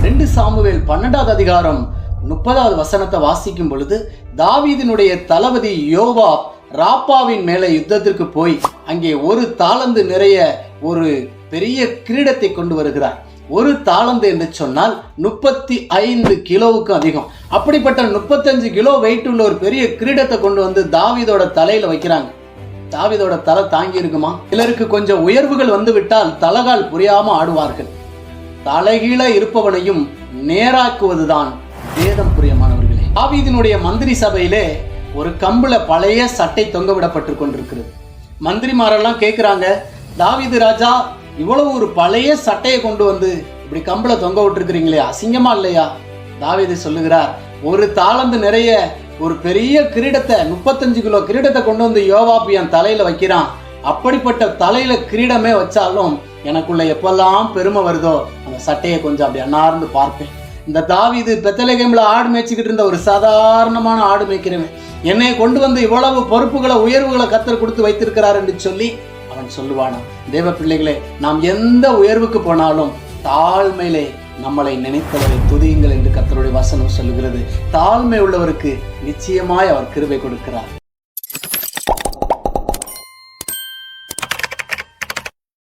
2 Samuel 12வது அதிகாரம் 30வது வசனத்தை வாசிக்கும் பொழுது, தாவீதினுடைய தளபதி யோவாப் ராப்பாவின் மேலே யுத்தத்திற்கு போய் அங்கே 1 தாலந்து நிறைய ஒரு பெரிய கிரீடத்தை கொண்டு வருகிறார். 1 தாலந்து என்று சொன்னால் 35 கிலோவுக்கு அதிகம். அப்படிப்பட்ட 35 கிலோ வெயிட் உள்ள ஒரு பெரிய கிரீடத்தை கொண்டு வந்து தாவீதோட தலையில வைக்கிறாங்க. தாவீதோட தலை தாங்கி இருக்குமா? சிலருக்கு கொஞ்சம் உயர்வுகள் வந்து விட்டால் தலகால் புரியாம ஆடுவார்கள். தலைகீழ இருப்பவனையும் நேராக்குவதுதான் வேதம். புரியமானவர்களே, தாவீதினுடைய மந்திரி சபையிலே ஒரு கம்புல பழைய சட்டை தொங்க விடப்பட்டு கொண்டிருக்கிறது. மந்திரிமாரெல்லாம் கேட்கிறாங்க, தாவீது ராஜா இவ்வளவு ஒரு பழைய சட்டையை கொண்டு வந்து இப்படி கம்புல தொங்க விட்டுருக்கிறீங்களே, அசிங்கமா இல்லையா? தாவீது சொல்லுகிறார், 1 தாலந்து நிறைய ஒரு பெரிய கிரீடத்தை, 35 கிலோ கிரீடத்தை கொண்டு வந்து யோவாப் என் தலையில வைக்கிறான். அப்படிப்பட்ட தலையில கிரீடமே வச்சாலும் எனக்குள்ள எப்பெல்லாம் பெருமை வருதோ அந்த சட்டையை கொஞ்சம் அப்படி அண்ணார்ந்து பார்ப்பேன். இந்த தாவீது பெத்லகேம்ல ஆடு மேய்ச்சிக்கிட்டு இருந்த ஒரு சாதாரணமான ஆடு மேய்க்கிறவன், என்னை கொண்டு வந்து இவ்வளவு பொறுப்புகளை உயர்வுகளை கர்த்தர் கொடுத்து வைத்திருக்கிறார் என்று சொல்லி அவன் சொல்லுவானா? தேவ பிள்ளைகளே, நாம் எந்த உயர்வுக்கு போனாலும் தாழ்மையிலே நம்மளை நினைத்தவரை துதியுங்கள் என்று கர்த்தருடைய வசனம் சொல்லுகிறது. தாழ்மை உள்ளவருக்கு நிச்சயமாய் அவர் கிருபை கொடுக்கிறார்.